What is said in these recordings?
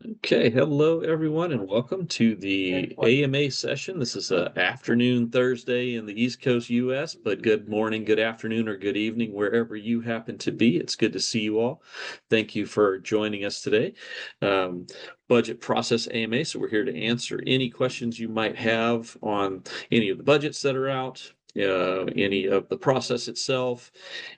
Okay, hello everyone, and welcome to the AMA session. This is a afternoon Thursday in the East Coast US, but good morning, good afternoon, or good evening wherever you happen to be. It's good to see you all. Thank you for joining us today. Um, Budget Process AMA. So we're here to answer any questions you might have on any of the budgets that are out, any of the process itself,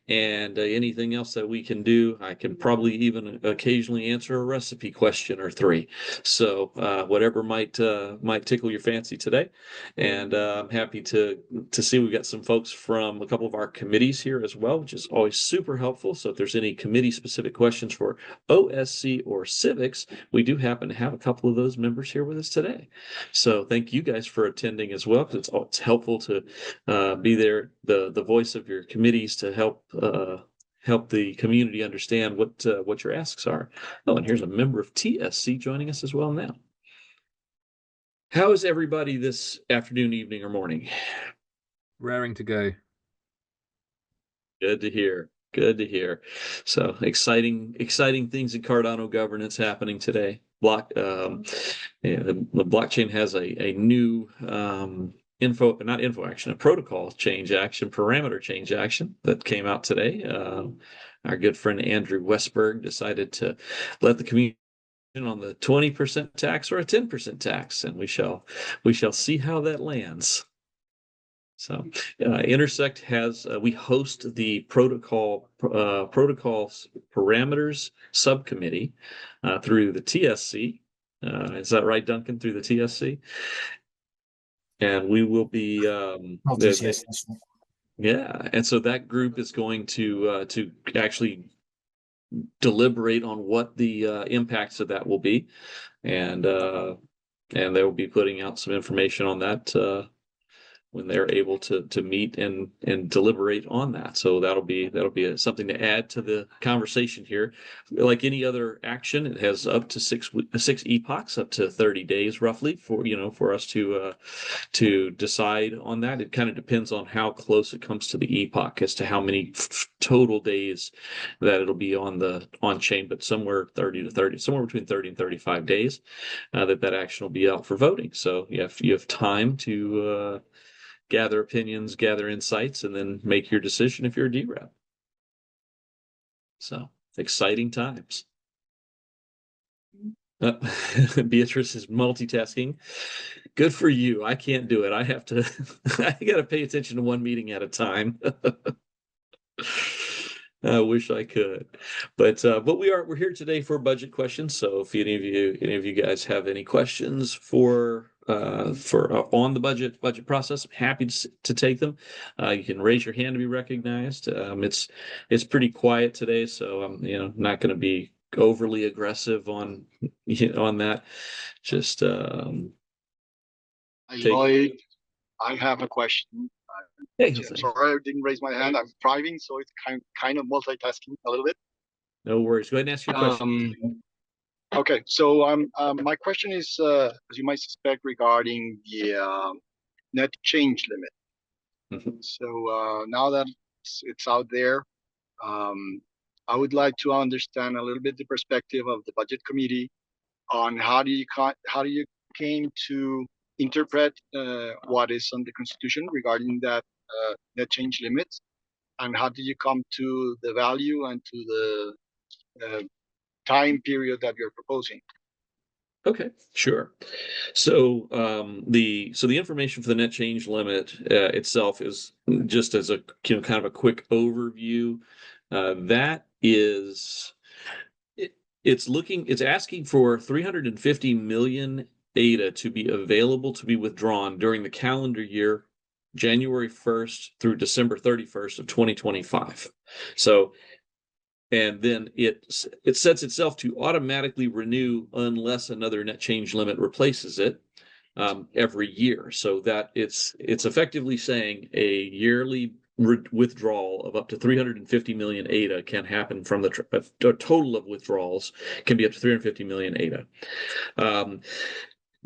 and anything else that we can do. I can probably even occasionally answer a recipe question or three. So whatever might tickle your fancy today. And I'm happy to see we've got some folks from a couple of our committees here as well, which is always super helpful. So if there's any committee specific questions for OSC or civics, we do happen to have a couple of those members here with us today. So thank you guys for attending as well, because it's helpful to be there, the voice of your committees to help the community understand what your asks are. Oh, and here's a member of TSC joining us as well now. How is everybody this afternoon, evening, or morning? Raring to go. Good to hear. Good to hear. So exciting things in Cardano governance happening today. The blockchain has a new a protocol change action, parameter change action that came out today. Our good friend Andrew Westberg decided to let the community on the 20% tax or a 10% tax, and we shall see how that lands. So Intersect has we host the protocols parameters subcommittee through the TSC. Is that right, Duncan? Through the TSC, and we will be yeah. And so that group is going to actually deliberate on what the impacts of that will be, and they will be putting out some information on that when they're able to meet and deliberate on that. So that'll be something to add to the conversation here. Like any other action, it has up to six epochs, up to 30 days roughly for us to decide on that. It kind of depends on how close it comes to the epoch as to how many total days that it'll be on chain, but somewhere between 30 and 35 days that action will be out for voting. So you have time to gather opinions, gather insights, and then make your decision if you're a DREP. So exciting times. Beatrice is multitasking. Good for you. I can't do it. I got to pay attention to one meeting at a time. I wish I could, but we're here today for budget questions. So if any of you guys have any questions for on the budget process, I'm happy to take them. You can raise your hand to be recognized. It's pretty quiet today, so I'm not going to be overly aggressive on on that. Just Lloyd, I have a question. Hey, I'm sorry I didn't raise my hand. I'm driving, so it's kind of multitasking a little bit. No worries. Go ahead and ask your question. Okay, so my question is, as you might suspect, regarding the net change limit. Mm-hmm. So now that it's out there, I would like to understand a little bit the perspective of the budget committee on how do you came to interpret what is on the Constitution regarding that net change limits, and how do you come to the value and to the time period that you're proposing? Okay, sure. So the information for the net change limit itself is just as a kind of a quick overview. That is, it's asking for 350 million ADA to be available to be withdrawn during the calendar year, January 1st through December 31st of 2025. So, and then it sets itself to automatically renew unless another net change limit replaces it every year. So that it's effectively saying a yearly withdrawal of up to 350 million ADA can happen from a total of withdrawals can be up to 350 million ADA.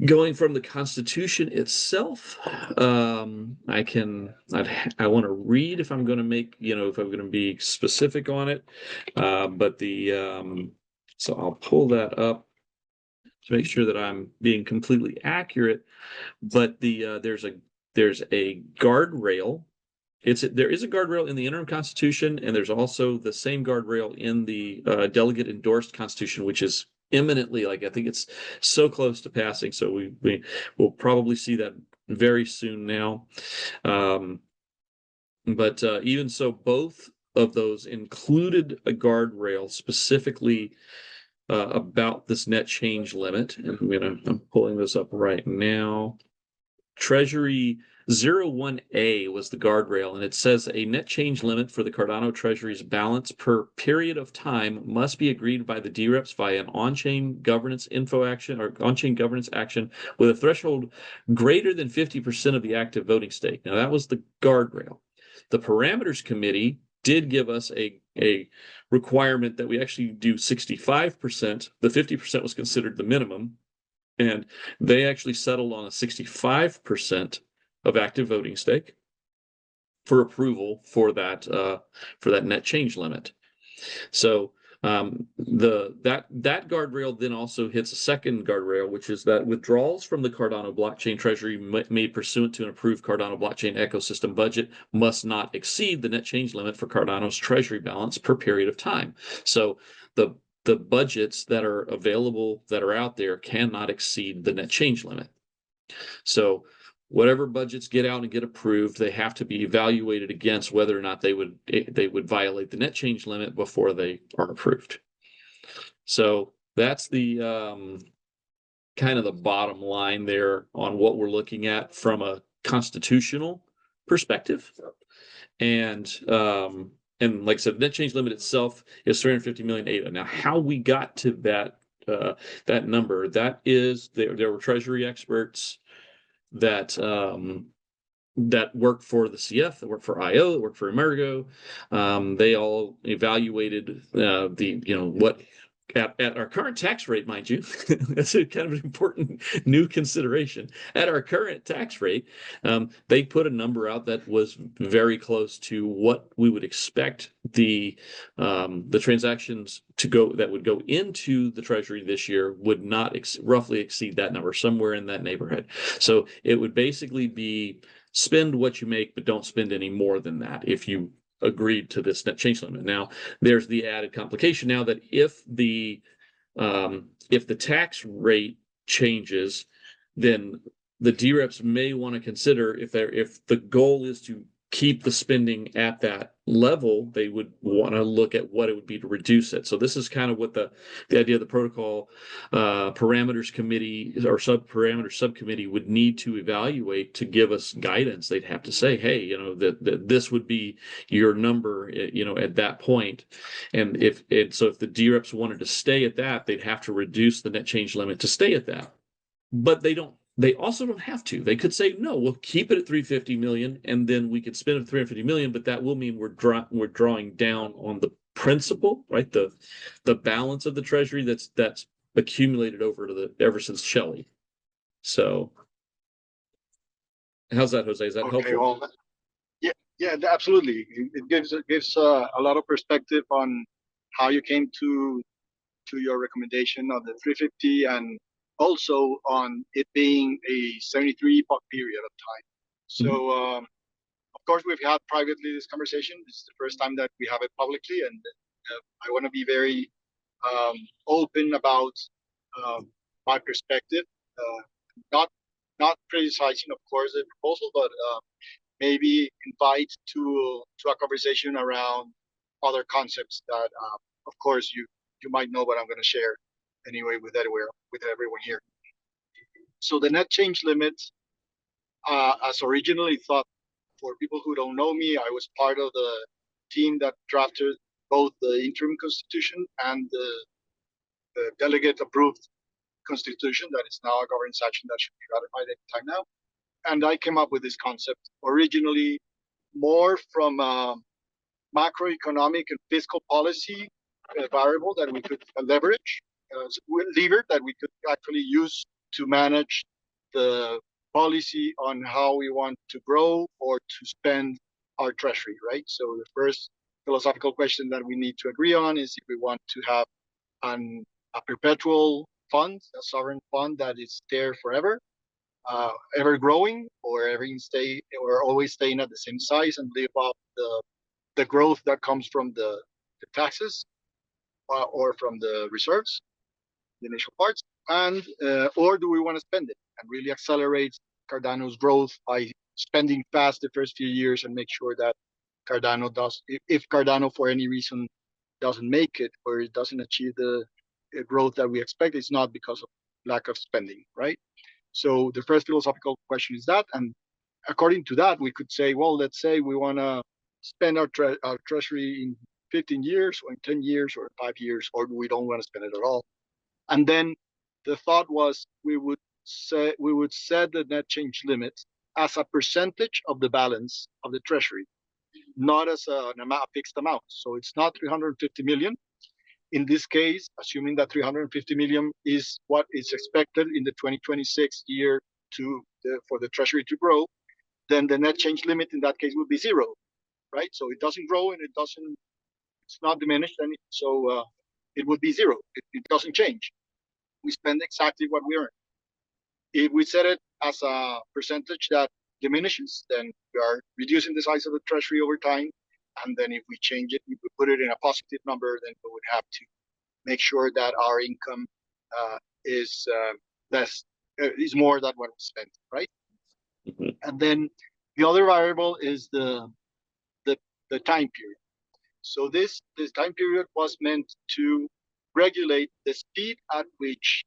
Going from the Constitution itself, I want to read if I'm going to make, if I'm going to be specific on it. So I'll pull that up. to make sure that I'm being completely accurate. But there's a guardrail. There is a guardrail in the interim constitution, and there's also the same guardrail in the delegate endorsed constitution, which is imminently, like, I think it's so close to passing. So we will probably see that very soon now. But even so, both of those included a guardrail specifically about this net change limit. And I'm pulling this up right now. Treasury 01A was the guardrail, and it says a net change limit for the Cardano Treasury's balance per period of time must be agreed by the DREPs via an on-chain governance info action or on-chain governance action with a threshold greater than 50% of the active voting stake. Now, that was the guardrail. The Parameters Committee did give us a requirement that we actually do 65%. The 50% was considered the minimum. And they actually settled on a 65% of active voting stake for approval for that net change limit. So that guardrail then also hits a second guardrail, which is that withdrawals from the Cardano blockchain treasury made pursuant to an approved Cardano blockchain ecosystem budget must not exceed the net change limit for Cardano's treasury balance per period of time. So the budgets that are available, that are out there, cannot exceed the net change limit. So whatever budgets get out and get approved, they have to be evaluated against whether or not they would violate the net change limit before they are approved. So that's the kind of the bottom line there on what we're looking at from a constitutional perspective. And like I said, net change limit itself is 350 million ADA. Now, how we got to that number, that is, there were treasury experts that worked for the CF, that worked for IO, that worked for Emergo. They all evaluated what at our current tax rate, mind you, that's a kind of an important new consideration. At our current tax rate, they put a number out that was very close to what we would expect the transactions that would go into the treasury this year would not roughly exceed that number, somewhere in that neighborhood. So it would basically be spend what you make, but don't spend any more than that if you agreed to this net change limit. Now, there's the added complication now that if the tax rate changes, then the DREPs may want to consider if the goal is to keep the spending at that level, they would want to look at what it would be to reduce it. So this is kind of what the idea of the protocol parameters committee or parameter subcommittee would need to evaluate to give us guidance. They'd have to say, hey, that this would be your number, at that point. And so if the DREPs wanted to stay at that, they'd have to reduce the net change limit to stay at that. But they also don't have to. They could say, no, we'll keep it at 350 million, and then we could spend it 350 million, but that will mean we're drawing down on the principal, right? The balance of the treasury that's accumulated ever since Shelley. So how's that, Jose? Is that helpful? Well, yeah, absolutely. It gives a lot of perspective on how you came to your recommendation of the 350, and also on it being a 73-epoch period of time. So, of course, we've had privately this conversation. This is the first time that we have it publicly, and I want to be very open about my perspective. Not criticizing, of course, the proposal, but maybe invite to a conversation around other concepts that, of course, you might know, but I'm going to share anyway with everyone here. So the net change limit, as originally thought, for people who don't know me, I was part of the team that drafted both the interim constitution and the delegate approved constitution that is now a governance action that should be ratified any time now. And I came up with this concept originally more from a macroeconomic and fiscal policy variable that we could leverage, lever that we could actually use to manage the policy on how we want to grow or to spend our treasury, right? So the first philosophical question that we need to agree on is if we want to have a perpetual fund, a sovereign fund that is there forever, ever growing, or always staying at the same size and live off the growth that comes from the taxes or from the reserves, the initial parts, and or do we want to spend it and really accelerate Cardano's growth by spending fast the first few years and make sure that Cardano does, if Cardano for any reason doesn't make it or it doesn't achieve the growth that we expect, it's not because of lack of spending, right? So the first philosophical question is that, and according to that, we could say, well, let's say we want to spend our treasury in 15 years or in 10 years or 5 years, or we don't want to spend it at all. And then the thought was we would set the net change limit as a percentage of the balance of the treasury, not as a fixed amount. So it's not 350 million. In this case, assuming that 350 million is what is expected in the 2026 year for the treasury to grow, then the net change limit in that case would be zero, right? So it doesn't grow and it's not diminished, and so it would be zero. It doesn't change. We spend exactly what we earn. If we set it as a percentage that diminishes, then we are reducing the size of the treasury over time. And then if we change it, if we put it in a positive number, then we would have to make sure that our income is more than what we spend, right? Mhm. And then the other variable is the time period. So this time period was meant to regulate the speed at which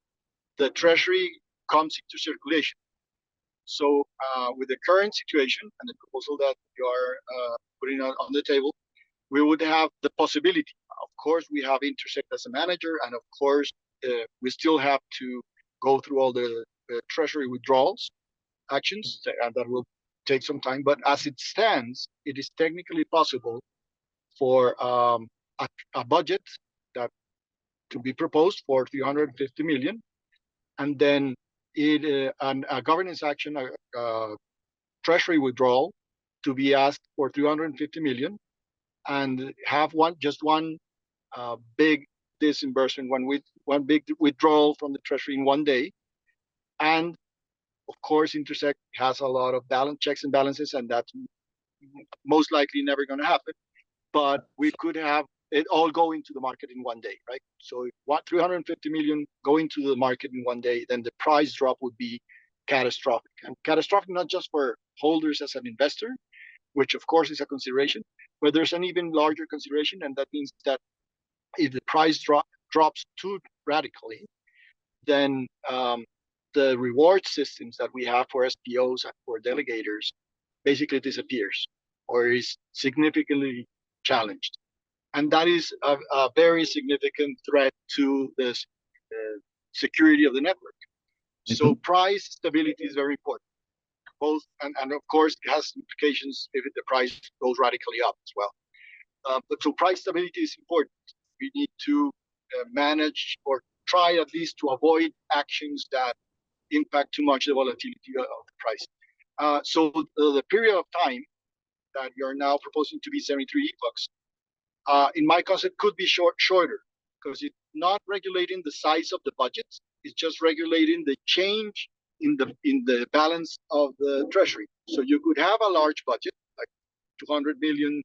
the treasury comes into circulation. So with the current situation and the proposal that you are putting on the table, we would have the possibility. Of course, we have Intersect as a manager, and of course, we still have to go through all the treasury withdrawals actions, and that will take some time. But as it stands, it is technically possible for a budget that to be proposed for 350 million, and then a governance action, treasury withdrawal to be asked for 350 million, and have just one big disbursement, one big withdrawal from the treasury in one day. And of course, Intersect has a lot of checks and balances, and that's most likely never going to happen. But we could have it all go into the market in one day, right? So what 350 million going to the market in one day, then the price drop would be catastrophic. And catastrophic not just for holders as an investor, which of course is a consideration, but there's an even larger consideration, and that means that if the price drops too radically, then the reward systems that we have for SPOs and for delegators basically disappears or is significantly challenged. And that is a very significant threat to the security of the network. Mm-hmm. So price stability is very important. Both, and of course, it has implications if the price goes radically up as well. But so price stability is important. We need to manage or try at least to avoid actions that impact too much the volatility of the price. So the period of time that you're now proposing to be 73 epochs, in my concept, could be shorter, because it's not regulating the size of the budget. It's just regulating the change in the balance of the treasury. So you could have a large budget, like 200 million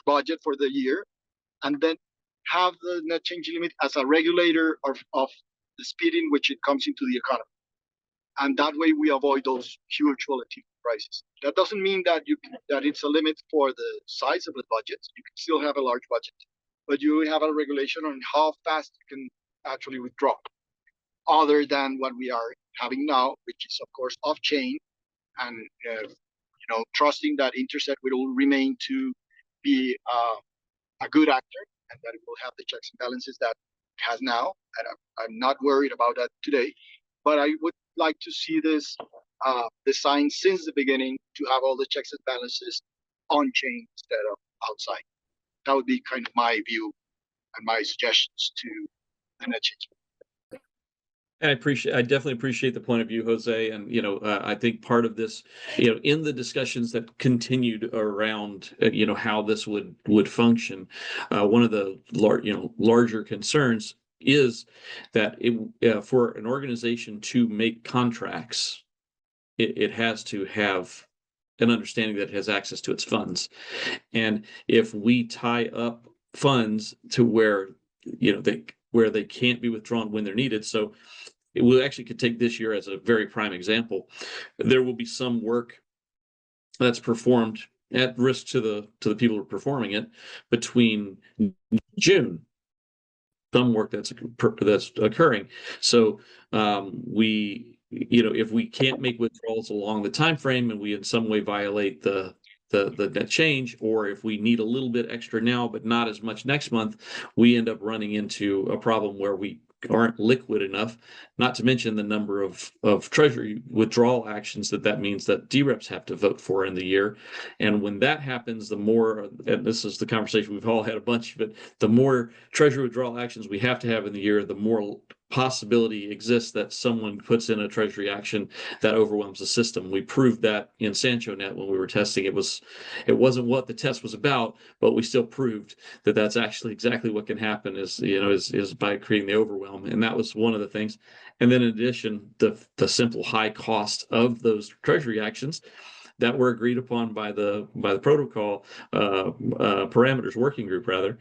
budget for the year, and then have the net change limit as a regulator of the speed in which it comes into the economy. And that way we avoid those huge volatility prices. That doesn't mean that it's a limit for the size of the budget. You can still have a large budget, but you have a regulation on how fast you can actually withdraw, other than what we are having now, which is of course off-chain, and trusting that Intersect will remain to be a good actor, and that it will have the checks and balances that it has now. And I'm not worried about that today, but I would like to see this designed since the beginning to have all the checks and balances on chain instead of outside. That would be kind of my view and my suggestions to the net change. I definitely appreciate the point of view, Jose. And, I think part of this, in the discussions that continued around, how this would function, one of the larger concerns, is that for an organization to make contracts, it has to have an understanding that it has access to its funds. And if we tie up funds to where they can't be withdrawn when they're needed, so we actually could take this year as a very prime example. There will be some work that's performed at risk to the people who are performing it between June. Some work that's occurring. So if we can't make withdrawals along the time frame and we in some way violate the net change, or if we need a little bit extra now but not as much next month, we end up running into a problem where we aren't liquid enough, not to mention the number of treasury withdrawal actions that means that DREPs have to vote for in the year. And when that happens, the more, and this is the conversation we've all had a bunch of it, the more treasury withdrawal actions we have to have in the year, the more possibility exists that someone puts in a treasury action that overwhelms the system. We proved that in SanchoNet when we were testing. It wasn't what the test was about, but we still proved that that's actually exactly what can happen is by creating the overwhelm. And that was one of the things. And then in addition, the simple high cost of those treasury actions that were agreed upon by the protocol parameters working group rather,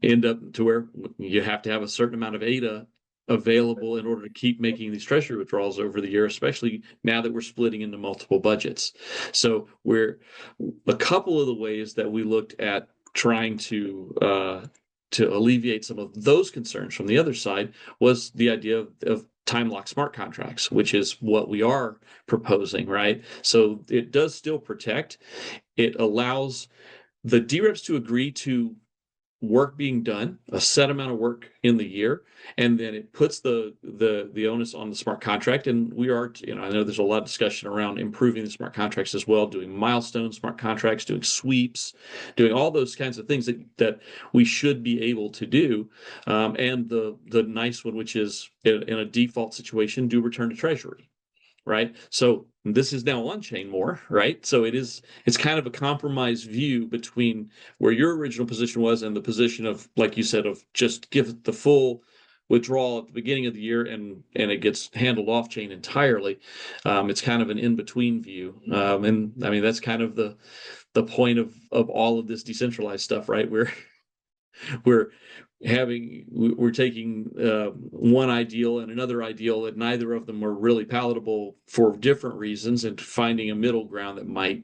end up to where you have to have a certain amount of ADA available in order to keep making these treasury withdrawals over the year, especially now that we're splitting into multiple budgets. So a couple of the ways that we looked at trying to alleviate some of those concerns from the other side was the idea of time lock smart contracts, which is what we are proposing, right? So it does still protect. It allows the DREPs to agree to work being done, a set amount of work in the year, and then it puts the onus on the smart contract. And we are, I know there's a lot of discussion around improving the smart contracts as well, doing milestone smart contracts, doing sweeps, doing all those kinds of things that we should be able to do. And the nice one, which is in a default situation, do return to treasury. Right. So this is now on chain more, right? So it's kind of a compromise view between where your original position was and the position of, like you said, of just give the full withdrawal at the beginning of the year and it gets handled off chain entirely. It's kind of an in-between view. And I mean, that's kind of the point of all of this decentralized stuff, right? We're taking one ideal and another ideal, and neither of them are really palatable for different reasons, and finding a middle ground that might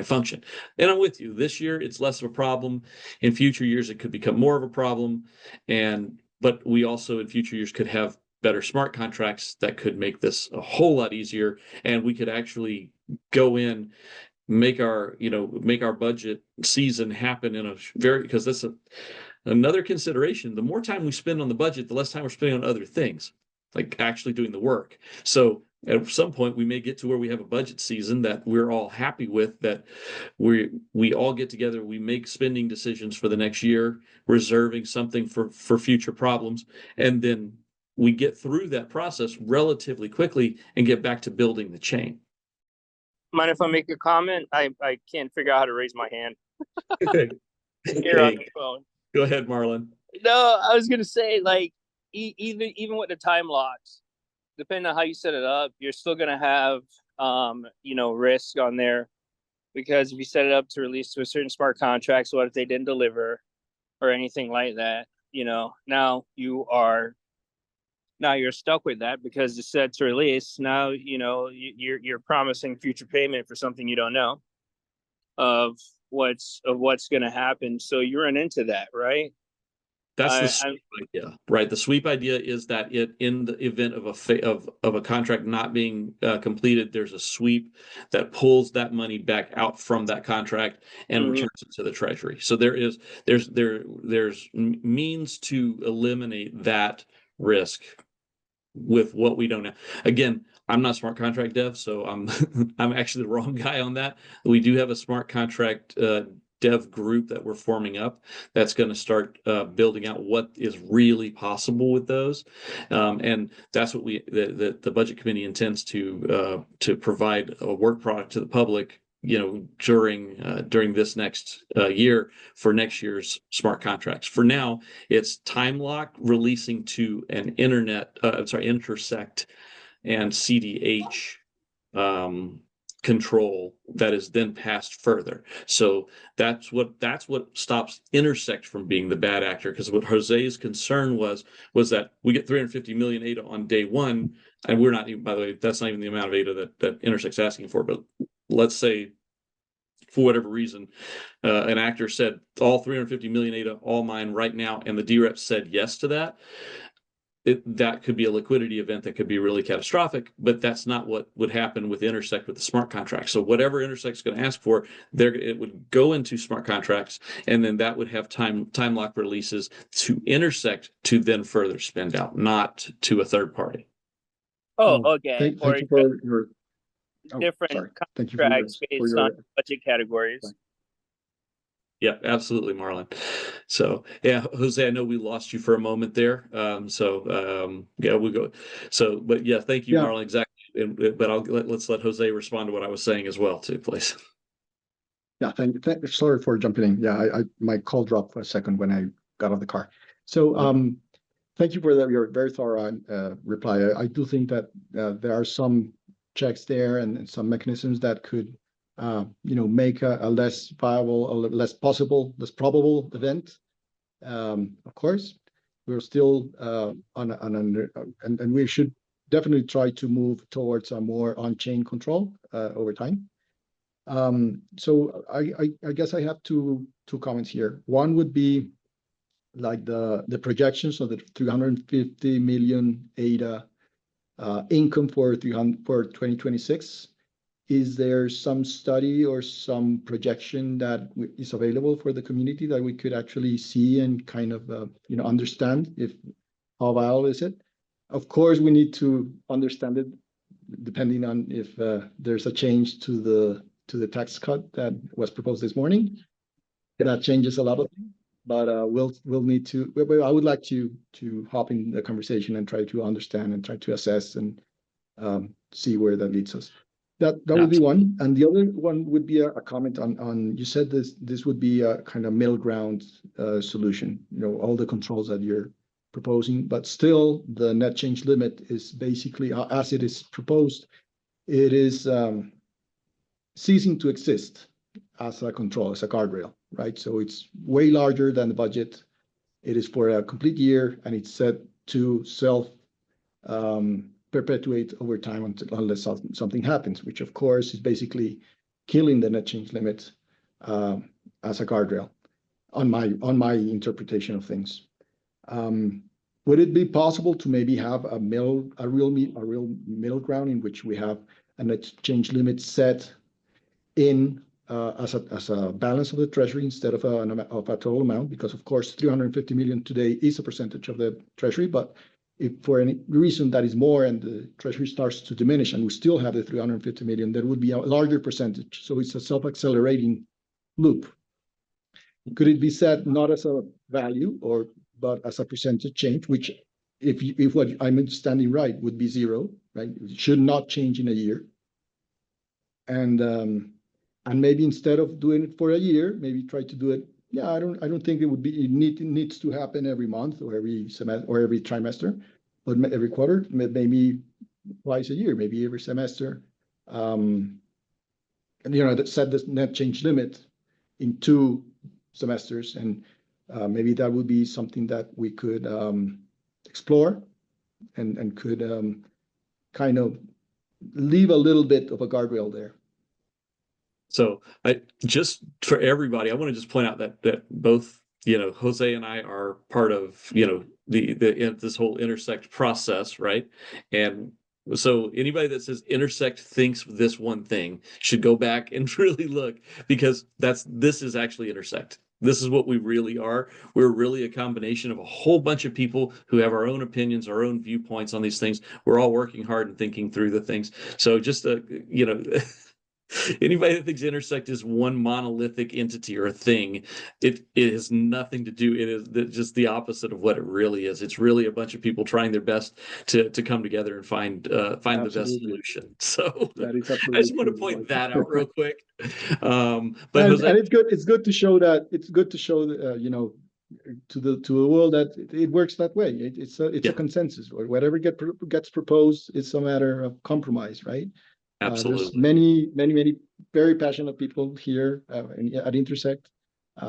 function. And I'm with you. This year it's less of a problem. In future years it could become more of a problem, but we also in future years could have better smart contracts that could make this a whole lot easier, and we could actually go in, make our budget season happen in a because that's another consideration. The more time we spend on the budget, the less time we're spending on other things, like actually doing the work. So at some point, we may get to where we have a budget season that we're all happy with, that we all get together, we make spending decisions for the next year, reserving something for future problems, and then we get through that process relatively quickly and get back to building the chain. Mind if I make a comment? I can't figure out how to raise my hand. Okay. Here on the phone. Go ahead, Marlon. No, I was gonna say, like, even with the time locks, depending on how you set it up, you're still gonna have risk on there, because if you set it up to release to a certain smart contract, so what if they didn't deliver or anything like that? Now you're stuck with that because it's set to release. Now you're promising future payment for something you don't know of what's going to happen. So you run into that, right? That's the sweep idea, right? The sweep idea is that in the event of a contract not being completed, there's a sweep that pulls that money back out from that contract and returns it to the treasury. So there's means to eliminate that risk with what we don't know. Again, I'm not smart contract dev, so I'm I'm actually the wrong guy on that. We do have a smart contract dev group that we're forming up that's going to start building out what is really possible with those, and that's what the budget committee intends to provide a work product to the public during this next year for next year's smart contracts. For now, it's time lock releasing to an Intersect and CDH control that is then passed further. So that's what stops Intersect from being the bad actor, because what Jose's concern was that we get 350 million ADA on day one, and we're not even, by the way, that's not even the amount of ADA that Intersect's asking for, but let's say for whatever reason an actor said all 350 million ADA, all mine right now, and the DREP said yes to that. That could be a liquidity event that could be really catastrophic, but that's not what would happen with Intersect with the smart contract. So whatever Intersect's going to ask for, it would go into smart contracts, and then that would have time lock releases to Intersect to then further spend out, not to a third party. Okay. Thank you for your different Thank you for contracts based on budget categories. Yeah, absolutely, Marlon. So yeah, Jose, I know we lost you for a moment there. Yeah, we'll go. So, but yeah, thank you, Marlon. Exactly. But let's let Jose respond to what I was saying as well, too, please. Yeah, sorry for jumping in. Yeah, my call dropped for a second when I got out of the car. So thank you for your very thorough reply. I do think that there are some checks there and some mechanisms that could make a less viable, a less probable event. Of course, we're still and we should definitely try to move towards a more on-chain control over time. So I guess I have two comments here. One would be like the projections of the 350 million ADA income for 2026. Is there some study or some projection that is available for the community that we could actually see and kind of understand how viable is it? Of course, we need to understand it depending on if there's a change to the tax cut that was proposed this morning. That changes a lot of things, but we'll need to. I would like to hop in the conversation and try to understand and try to assess and see where that leads us. That would be one, and the other one would be a comment on you said this would be a kind of middle ground solution. All the controls that you're proposing, but still the net change limit is basically as it is proposed, it is ceasing to exist as a control, as a guardrail, right? So it's way larger than the budget. It is for a complete year, and it's set to self perpetuate over time unless something happens, which of course is basically killing the net change limit as a guardrail on my interpretation of things. Would it be possible to maybe have a real middle ground in which we have a net change limit set in as a balance of the treasury instead of a total amount? Because of course 350 million today is a percentage of the treasury, but if for any reason that is more and the treasury starts to diminish and we still have the 350 million, there would be a larger percentage. So it's a self-accelerating loop. Could it be set not as a value but as a percentage change, which if what I'm understanding right would be zero, right? It should not change in a year. And maybe instead of doing it for a year, maybe try to do it. Yeah, I don't think it needs to happen every month or every semester or every trimester, but every quarter, maybe twice a year, maybe every semester. And that set the net change limit in 2 semesters, and maybe that would be something that we could explore and could kind of leave a little bit of a guardrail there. So just for everybody, I want to just point out that both Jose and I are part of this whole Intersect process, right? And so anybody that says Intersect thinks this one thing should go back and really look, because this is actually Intersect. This is what we really are. We're really a combination of a whole bunch of people who have our own opinions, our own viewpoints on these things. We're all working hard and thinking through the things. So just Anybody that thinks Intersect is one monolithic entity or thing, it has nothing to do. It is just the opposite of what it really is. It's really a bunch of people trying their best to come together and find the best Absolutely. solution. So That is I absolutely just want to true. point that out real quick. But And Jose, it's good. It's good to show that. It's good to show you know, to the world that it works that way. It's a Yeah. consensus. Whatever gets proposed, it's a matter of compromise, right? There's absolutely. many very passionate people here at Intersect.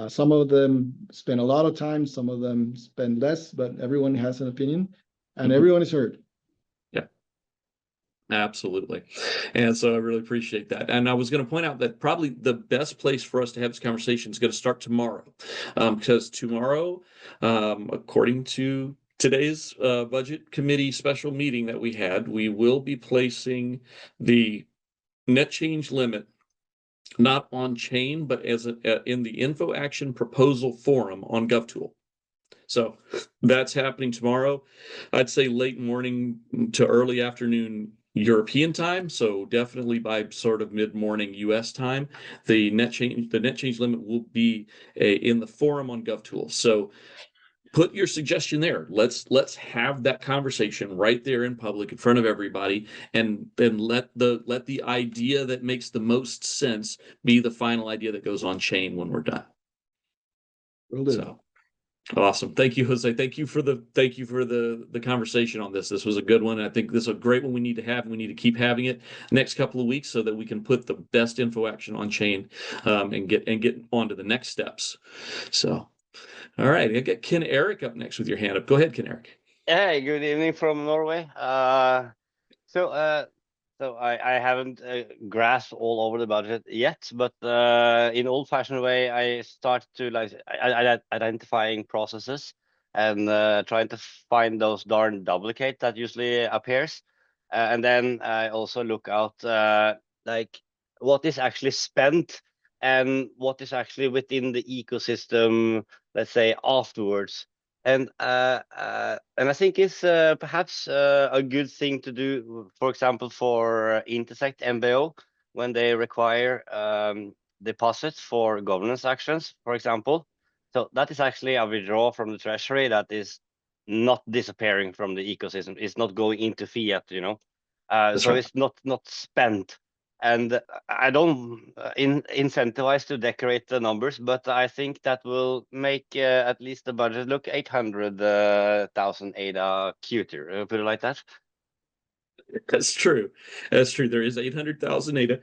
Some of them spend a lot of time, some of them spend less, but everyone has an opinion, and Mhm. everyone is heard. Absolutely. And so I really appreciate that. And I was going to point out that probably the best place for us to have this conversation is going to start tomorrow. Because tomorrow, according to today's budget committee special meeting that we had, we will be placing the net change limit not on chain, but as in the info action proposal forum on GovTool. So that's happening tomorrow. I'd say late morning to early afternoon European time. So definitely by sort of mid-morning US time, the net change limit will be in the forum on GovTools. So put your suggestion there. Let's have that conversation right there in public in front of everybody, and then let the idea that makes the most sense be the final idea that goes on chain when we're done. Will do. So awesome. Thank you, Jose. Thank you for the conversation on this. This was a good one. I think this is a great one we need to have, and we need to keep having it next couple of weeks so that we can put the best info action on chain and get on to the next steps. So all right, I got Ken Eric up next with your hand up. Go ahead, Ken Eric. Hey, good evening from Norway. So I haven't grasped all over the budget yet, but in old-fashioned way, I start to identifying processes and trying to find those darn duplicate that usually appears, and then I also look out like what is actually spent and what is actually within the ecosystem, let's say afterwards. And I think it's perhaps a good thing to do, for example, for Intersect MBO, when they require deposits for governance actions, for example. So that is actually a withdrawal from the treasury that is not disappearing from the ecosystem. It's not going into fiat, you know. So right. it's not spent. And I don't incentivize to decorate the numbers, but I think that will make at least the budget look 800,000 ADA cuter. Put it like that. That's true. That's true. There is 800,000 ADA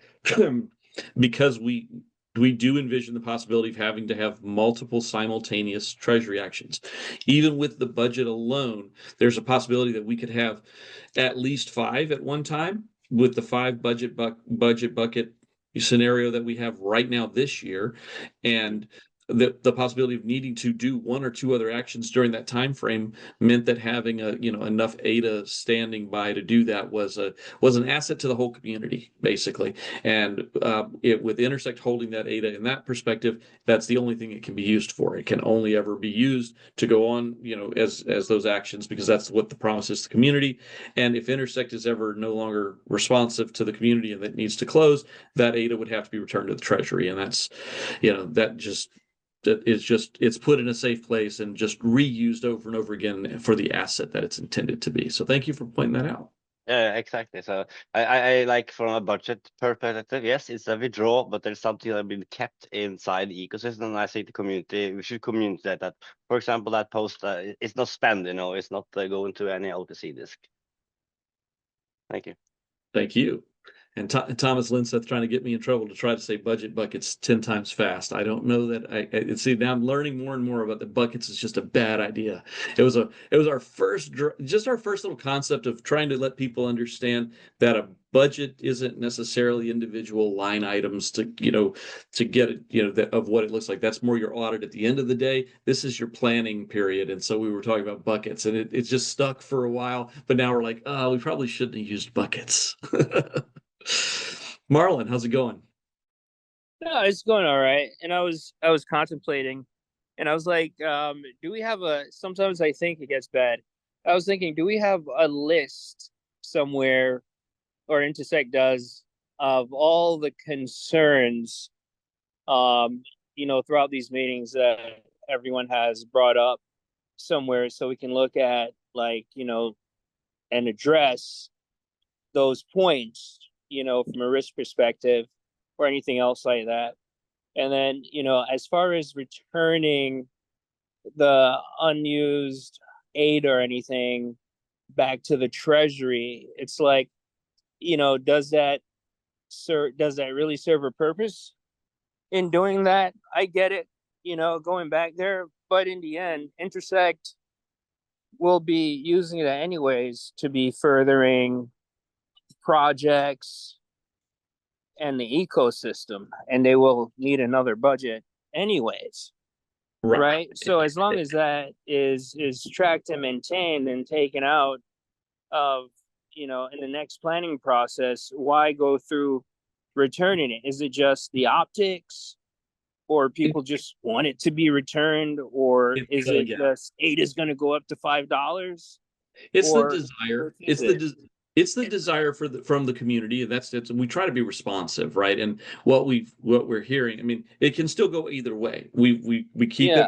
because we do envision the possibility of having to have multiple simultaneous treasury actions. Even with the budget alone, there's a possibility that we could have at least 5 at one time with the 5 budget bucket scenario that we have right now this year, and the possibility of needing to do 1 or 2 other actions during that time frame meant that having enough ADA standing by to do that was an asset to the whole community, basically. And with Intersect holding that ADA in that perspective, that's the only thing it can be used for. It can only ever be used to go on, as those actions, because that's what the promise is to the community. And if Intersect is ever no longer responsive to the community and that needs to close, that ADA would have to be returned to the treasury. And that's, it's put in a safe place and just reused over and over again for the asset that it's intended to be. So thank you for pointing that out. Yeah, exactly. So I like, from a budget perspective, yes, it's a withdrawal, but there's something that has been kept inside the ecosystem. And I think we should communicate that. For example, that post, it's not spent, it's not going to any OTC disk. Thank you. Thank you. And Thomas Linseth trying to get me in trouble to try to say budget buckets 10 times fast. I don't know that I see now. I'm learning more and more about the buckets is just a bad idea. It was our first little concept of trying to let people understand that a budget isn't necessarily individual line items to get it, of what it looks like. That's more your audit at the end of the day. This is your planning period. And so we were talking about buckets, and it just stuck for a while, but now we're like, oh, we probably shouldn't have used buckets. Marlon, how's it going? No, it's going all right. And I was contemplating, and I was like, do we have sometimes I think it gets bad. I was thinking, do we have a list somewhere, or Intersect does, of all the concerns, throughout these meetings that everyone has brought up somewhere, so we can look at, like, and address those points, from a risk perspective or anything else like that. And then, as far as returning the unused aid or anything back to the treasury, it's like, does that really serve a purpose in doing that? I get it, going back there, but in the end, Intersect will be using it anyways to be furthering projects and the ecosystem, and they will need another budget anyways. Right. So as long as that is tracked and maintained and taken out of, in the next planning process, why go through returning it? Is it just the optics, or people just want it to be returned, or is it just aid is going to go up to $5? It's the desire. It's the desire from the community, and that's we try to be responsive, right? And what we're hearing, I mean, it can still go either way. We keep it.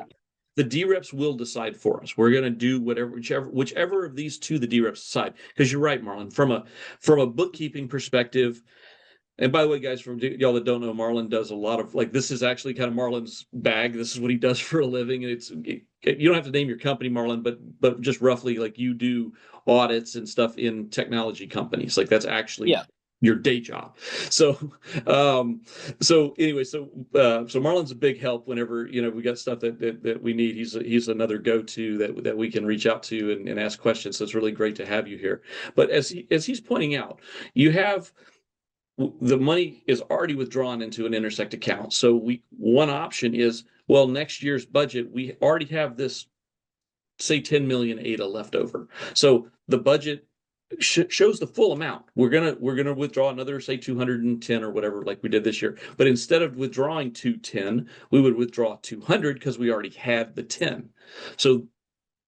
The DREPs will decide for us. We're going to do whichever of these two the DREPs decide. Because you're right, Marlon. From a bookkeeping perspective, and by the way, guys, from y'all that don't know, Marlon does a lot of, like, this is actually kind of Marlon's bag. This is what he does for a living. And you don't have to name your company, Marlon, but just roughly, like, you do audits and stuff in technology companies. Like, that's actually your day job. So anyway, so Marlon's a big help whenever, we got stuff that we need. He's another go-to that we can reach out to and ask questions. So it's really great to have you here. But as he's pointing out, you have the money is already withdrawn into an Intersect account. So one option is, well, next year's budget, we already have this, say, 10 million ADA left over. So the budget shows the full amount. We're gonna withdraw another, say, 210 or whatever, like we did this year. But instead of withdrawing 210, we would withdraw 200 because we already had the 10. So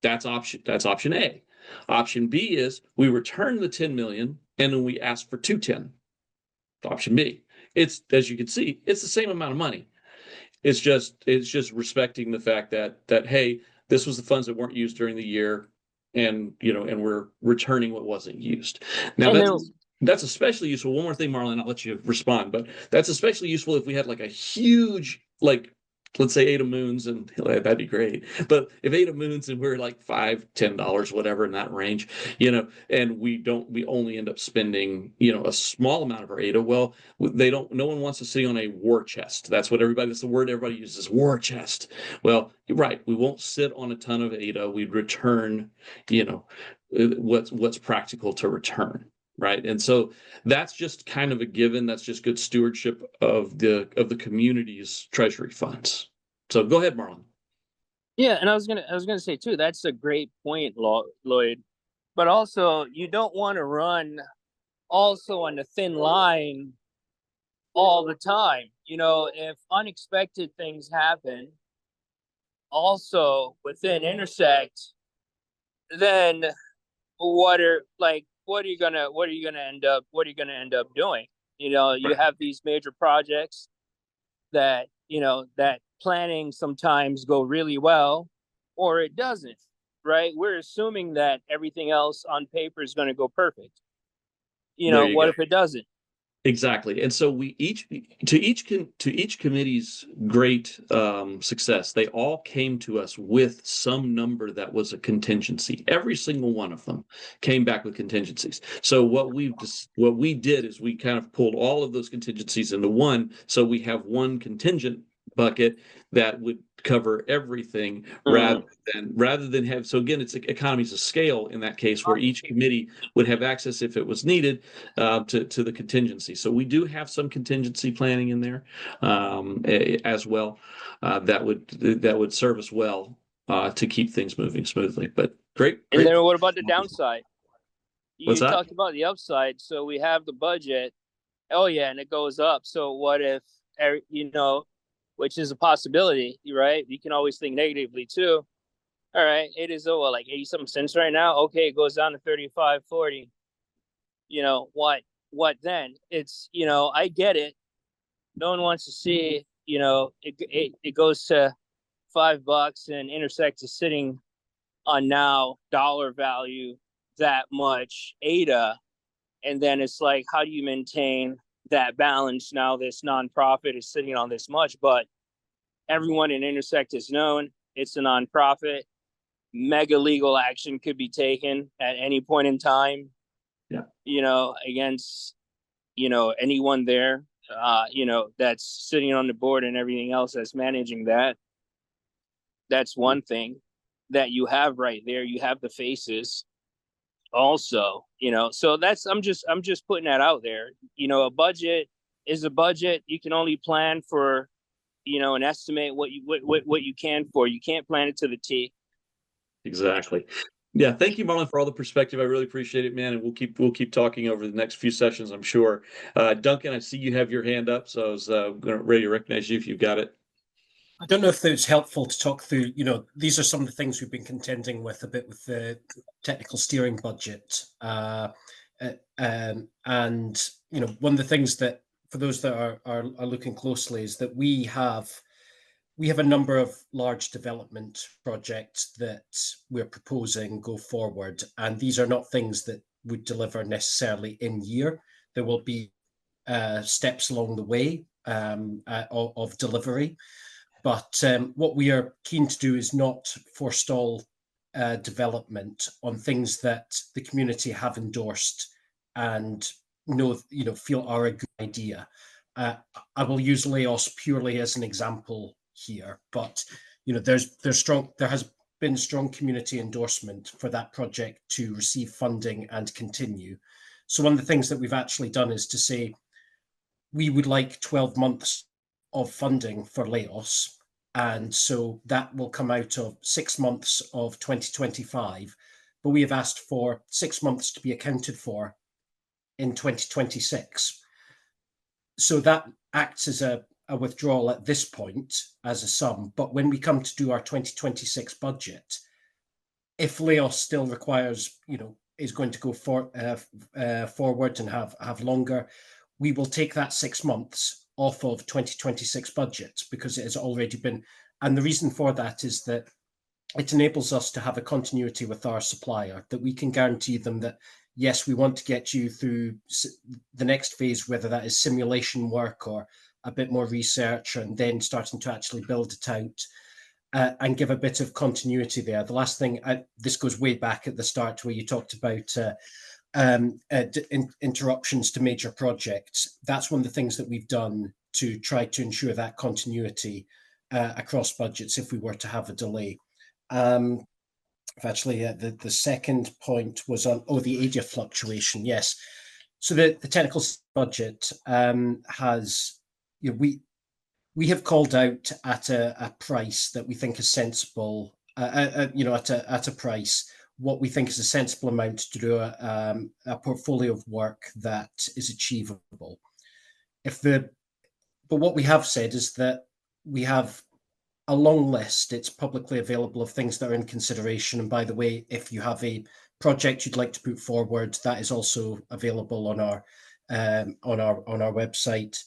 that's option A. Option B is we return the 10 million and then we ask for 210. Option B. It's, as you can see, it's the same amount of money. It's just respecting the fact that hey, this was the funds that weren't used during the year, and and we're returning what wasn't used. Now that's especially useful. One more thing, Marlon, I'll let you respond, but that's especially useful if we had like a huge, like, let's say ADA moons, and that'd be great. But if ADA moons and we're like $5-10, whatever in that range, and we only end up spending, a small amount of our ADA. Well, no one wants to sit on a war chest. That's the word everybody uses, war chest. Well, you're right. We won't sit on a ton of ADA. We'd return, what's practical to return. Right. And so that's just kind of a given. That's just good stewardship of the community's treasury funds. So go ahead, Marlon. Yeah, and I was gonna say too, that's a great point, Lloyd. But also, you don't want to run also on a thin line all the time. If unexpected things happen also within Intersect, then what are you gonna end up doing? You have these major projects that that planning sometimes go really well, or it doesn't, right? We're assuming that everything else on paper is going to go perfect. What if it doesn't? Exactly. And so each committee's great success, they all came to us with some number that was a contingency. Every single one of them came back with contingencies. So what we did is we kind of pulled all of those contingencies into one. So we have one contingent bucket that would cover everything, rather than have. So again, it's economies of scale in that case, where each committee would have access, if it was needed, to the contingency. So we do have some contingency planning in there as well, that would serve us well to keep things moving smoothly. But great. And then what about the downside? What's that? You talked about the upside. So we have the budget. Oh yeah, and it goes up. So what if which is a possibility, right? You can always think negatively too. All right, it is like 80-something cents right now. Okay, it goes down to 35, 40. What? what then? It's, I get it. No one wants to see, it goes to $5 and Intersect is sitting on now dollar value that much ADA. And then it's like, how do you maintain that balance? Now this nonprofit is sitting on this much, but everyone in Intersect is known. It's a nonprofit. Mega legal action could be taken at any point in time. Yeah. Against, anyone there, that's sitting on the board and everything else that's managing that. That's one thing that you have right there. You have the faces also, so that's, I'm just putting that out there. A budget is a budget. You can only plan for, and estimate what you can for. You can't plan it to the T. Exactly. Yeah, thank you, Marlon, for all the perspective. I really appreciate it, man. And we'll keep talking over the next few sessions, I'm sure. Duncan, I see you have your hand up, so I was ready to recognize you if you've got it. I don't know if it's helpful to talk through, these are some of the things we've been contending with a bit with the technical steering budget. And, one of the things that, for those that are looking closely, is that we have a number of large development projects that we're proposing go forward. And these are not things that would deliver necessarily in year. There will be steps along the way of delivery. But what we are keen to do is not forestall development on things that the community have endorsed and feel are a good idea. I will use Laos purely as an example here, but there has been strong community endorsement for that project to receive funding and continue. So one of the things that we've actually done is to say we would like 12 months of funding for Laos. And so that will come out of 6 months of 2025, but we have asked for 6 months to be accounted for in 2026. So that acts as a withdrawal at this point as a sum. But when we come to do our 2026 budget, if Laos still requires, is going to go forward and have longer, we will take that 6 months off of 2026 budget because it has already been. And the reason for that is that it enables us to have a continuity with our supplier, that we can guarantee them that, yes, we want to get you through the next phase, whether that is simulation work or a bit more research and then starting to actually build it out and give a bit of continuity there. The last thing, this goes way back at the start where you talked about interruptions to major projects. That's one of the things that we've done to try to ensure that continuity across budgets if we were to have a delay. Actually, the second point was on the ADA fluctuation. Yes, so the technical budget has, we have called out at a price that we think is sensible. At a price what we think is a sensible amount to do a portfolio of work that is achievable. But what we have said is that we have a long list. It's publicly available of things that are in consideration. And by the way, if you have a project you'd like to put forward, that is also available on our website.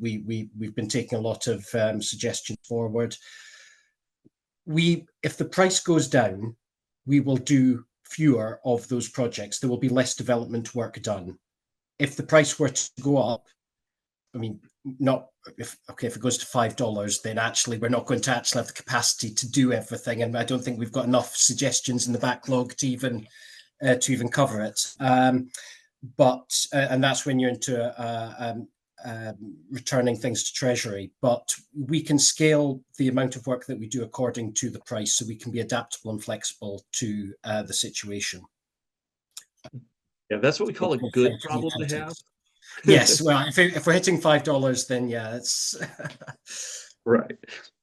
We've been taking a lot of suggestions forward. If the price goes down, we will do fewer of those projects. There will be less development work done. If the price were to go up, if it goes to $5, then actually we're not going to actually have the capacity to do everything, and I don't think we've got enough suggestions in the backlog to even cover it. And that's when you're into returning things to treasury. But we can scale the amount of work that we do according to the price, so we can be adaptable and flexible to the situation. Yeah, that's what we call a good problem to have. Yes, well, if we're hitting $5, then yeah, it's right.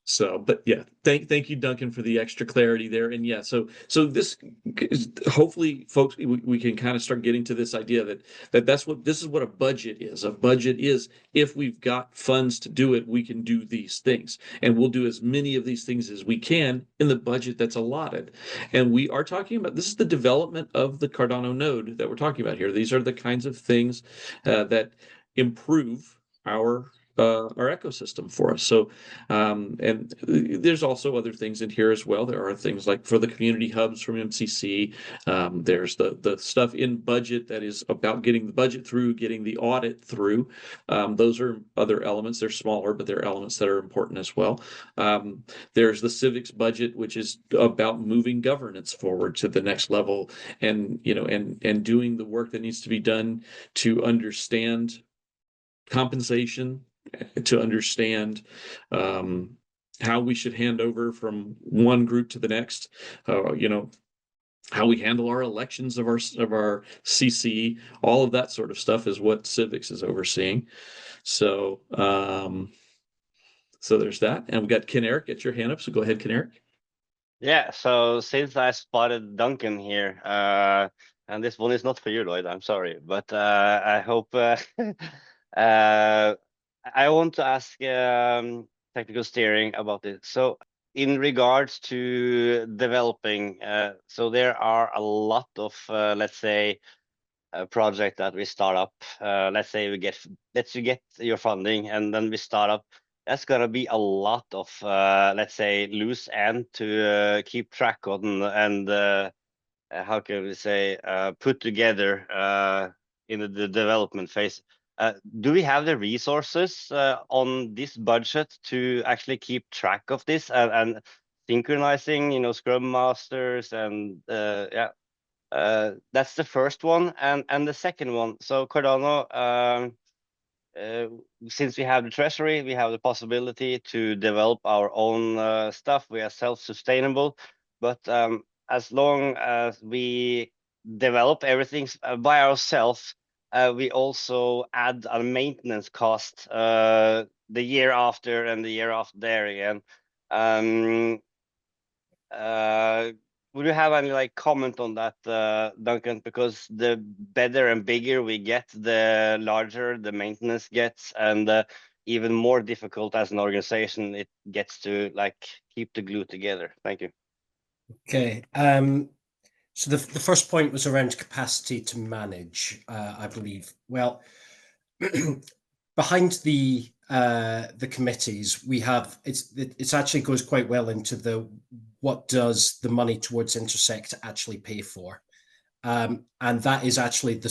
So, but yeah, thank you, Duncan, for the extra clarity there. And yeah, so this is, hopefully, folks, we can kind of start getting to this idea that this is what a budget is. A budget is, if we've got funds to do it, we can do these things, and we'll do as many of these things as we can in the budget that's allotted. And we are talking about, this is the development of the Cardano node that we're talking about here. These are the kinds of things that improve our ecosystem for us. So, and there's also other things in here as well. There are things like for the community hubs from MCC. There's the stuff in budget that is about getting the budget through, getting the audit through. Those are other elements. They're smaller, but they're elements that are important as well. There's the civics budget, which is about moving governance forward to the next level, and and doing the work that needs to be done to understand compensation, to understand how we should hand over from one group to the next, how we handle our elections of our CC, all of that sort of stuff is what civics is overseeing. So so there's that. And we got Ken Eric, get your hand up. So go ahead, Ken Eric. Yeah, so since I spotted Duncan here, and this one is not for you, Lloyd, I'm sorry, but I hope I want to ask technical steering about it. So in regards to developing, so there are a lot of, let's say, a project that we start up. Let's say you get your funding, and then we start up. That's gonna be a lot of, let's say, loose end to keep track on, and how can we say, put together in the development phase. Do we have the resources on this budget to actually keep track of this and synchronizing, Scrum Masters and yeah, that's the first one. And the second one, so Cardano, since we have the treasury, we have the possibility to develop our own stuff. We are self-sustainable, but as long as we develop everything by ourselves, we also add a maintenance cost the year after and the year after there again. Would you have any comment on that, Duncan? Because the better and bigger we get, the larger the maintenance gets, and even more difficult as an organization it gets to keep the glue together. Thank you. Okay. So the first point was around capacity to manage, I believe. Well, behind the committees, we have it actually goes quite well into what does the money towards Intersect actually pay for, and that is actually the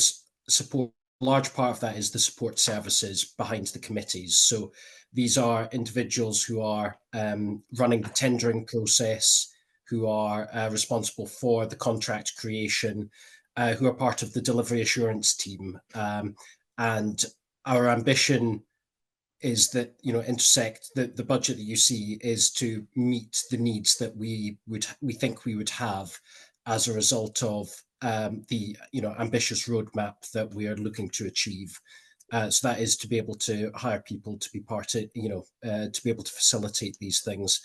support. Large part of that is the support services behind the committees. So these are individuals who are running the tendering process, who are responsible for the contract creation, who are part of the delivery assurance team. And our ambition is that, Intersect, the budget that you see is to meet the needs that we think we would have as a result of the ambitious roadmap that we are looking to achieve. So that is to be able to hire people to be part of, to be able to facilitate these things.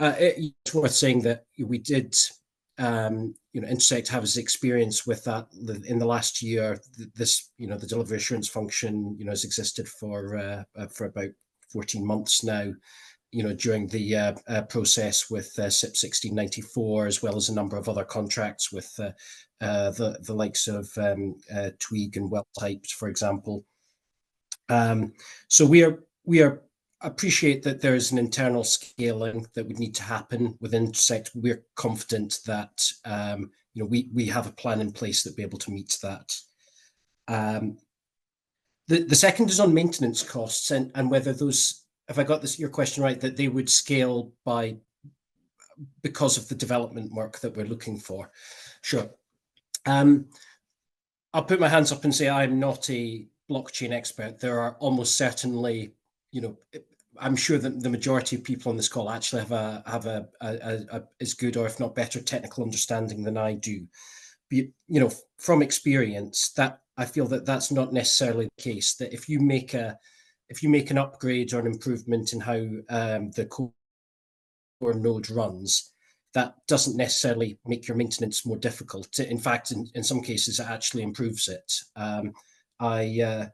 It's worth saying that we did, Intersect has experience with that in the last year. This, the delivery assurance function, has existed for about 14 months now. During the process with SIP 1694, as well as a number of other contracts with the likes of Tweag and Well-Typed, for example. So we are appreciate that there is an internal scaling that would need to happen within Intersect. We're confident that we have a plan in place that will be able to meet that. The second is on maintenance costs and whether those, if I got your question right, that they would scale because of the development work that we're looking for. Sure. I'll put my hands up and say I'm not a blockchain expert. There are almost certainly, I'm sure that the majority of people on this call actually have a as good or if not better technical understanding than I do. But, from experience, that I feel that that's not necessarily the case. That if you make an upgrade or an improvement in how the code node runs, that doesn't necessarily make your maintenance more difficult. In fact, in some cases, it actually improves it. I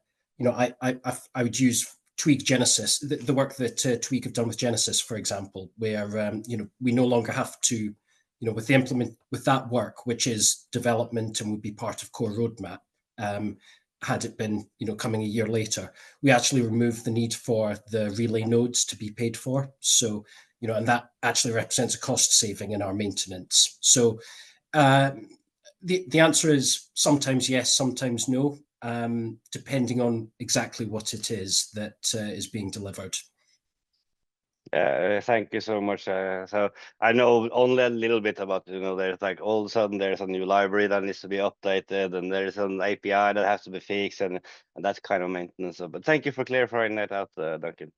would use Tweak Genesis, the work that Tweak have done with Genesis, for example, where we no longer have to, with that work, which is development and would be part of core roadmap. Had it been, coming a year later, we actually removed the need for the relay nodes to be paid for. So, and that actually represents a cost saving in our maintenance. So the answer is sometimes yes, sometimes no, depending on exactly what it is that is being delivered. Thank you so much. So I know only a little bit about, there's like all of a sudden there's a new library that needs to be updated, and there's an API that has to be fixed, and that kind of maintenance. But thank you for clarifying that out, Duncan.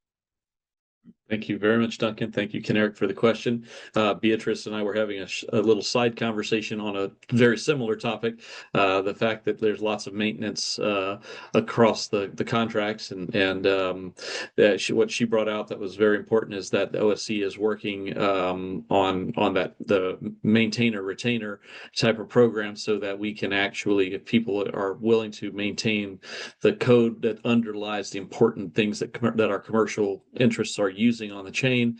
Thank you very much, Duncan. Thank you, Ken-Eric, for the question. Beatrice and I were having a little side conversation on a very similar topic, the fact that there's lots of maintenance across the contracts, and what she brought out that was very important is that the OSC is working on that, the maintainer retainer type of program, so that we can actually, if people are willing to maintain the code that underlies the important things that our commercial interests are using on the chain.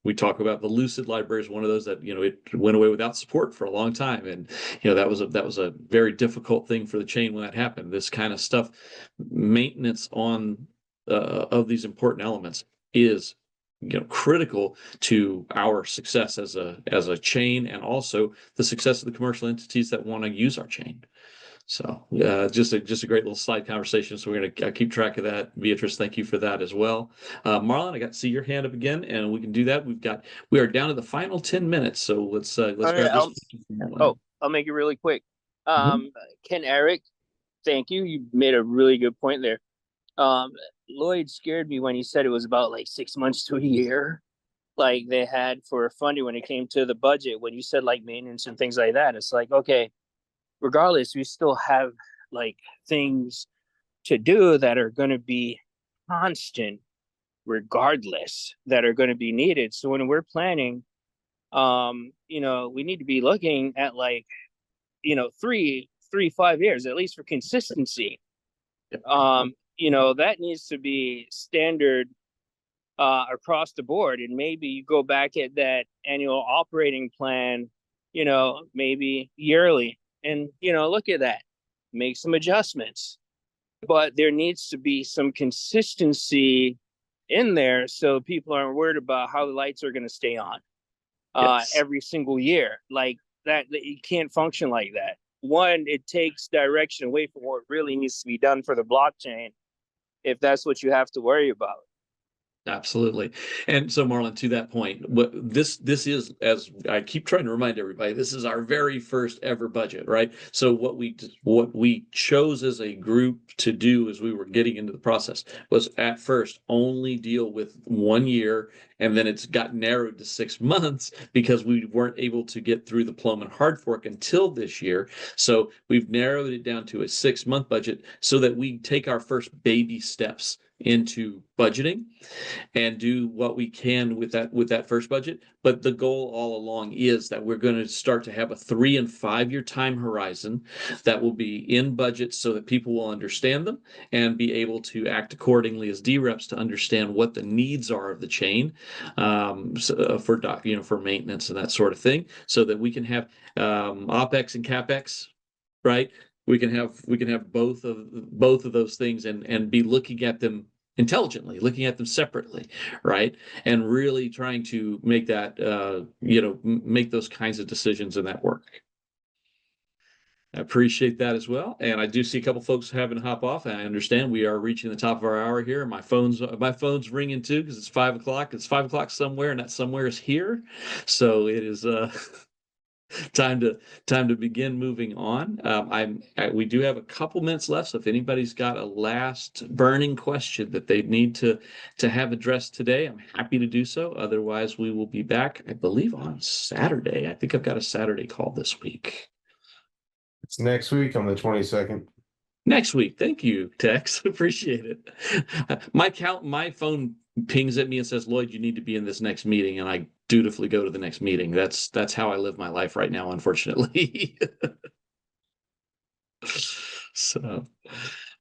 We talk about the Lucid library is one of those that, it went away without support for a long time. And, that was a very difficult thing for the chain when that happened. This kind of stuff, maintenance on of these important elements is critical to our success as a chain, and also the success of the commercial entities that want to use our chain. So just a great little side conversation. So we're going to keep track of that. Beatrice, thank you for that as well. Marlon, I got to see your hand up again, and we can do that. We are down to the final 10 minutes. So let's grab this. I'll make it really quick. Ken-Eric, thank you. You made a really good point there. Lloyd scared me when he said it was about like 6 months to a year, like they had for funding when it came to the budget. When you said like maintenance and things like that, it's like, okay, regardless, we still have like things to do that are going to be constant, regardless, that are going to be needed. So when we're planning, we need to be looking at like, 5 years, at least for consistency. That needs to be standard across the board. And maybe you go back at that annual operating plan, maybe yearly. And, look at that, make some adjustments. But there needs to be some consistency in there so people aren't worried about how the lights are going to stay on every single year. Like that, you can't function like that. One, it takes direction away from what really needs to be done for the blockchain, if that's what you have to worry about. Absolutely. And so, Marlon, to that point, this is, as I keep trying to remind everybody, this is our very first ever budget, right? So what we chose as a group to do as we were getting into the process was at first only deal with 1 year, and then it's got narrowed to 6 months because we weren't able to get through the Plum and hard fork until this year. So we've narrowed it down to a 6-month budget so that we take our first baby steps into budgeting and do what we can with that first budget. But the goal all along is that we're going to start to have a 3 and 5 year time horizon that will be in budget so that people will understand them and be able to act accordingly as DREPs to understand what the needs are of the chain for maintenance and that sort of thing, so that we can have OPEX and CAPEX, right? We can have both of those things and be looking at them intelligently, looking at them separately, right? And really trying to make that make those kinds of decisions in that work. I appreciate that as well. And I do see a couple folks having to hop off. I understand we are reaching the top of our hour here. My phone's ringing too, because it's 5 o'clock. It's 5 o'clock somewhere, and that somewhere is here. So it is time to begin moving on. We do have a couple minutes left, so if anybody's got a last burning question that they need to have addressed today, I'm happy to do so. Otherwise, we will be back, I believe, on Saturday. I think I've got a Saturday call this week. It's next week on the 22nd. Next week. Thank you, Tex. Appreciate it. My phone pings at me and says, Lloyd, you need to be in this next meeting, and I dutifully go to the next meeting. That's how I live my life right now, unfortunately. So,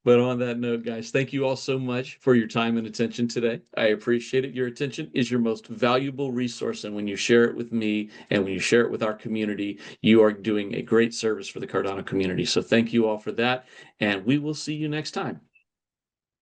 but on that note, guys, thank you all so much for your time and attention today. I appreciate it. Your attention is your most valuable resource, and when you share it with me and when you share it with our community, you are doing a great service for the Cardano community. So thank you all for that, and we will see you next time.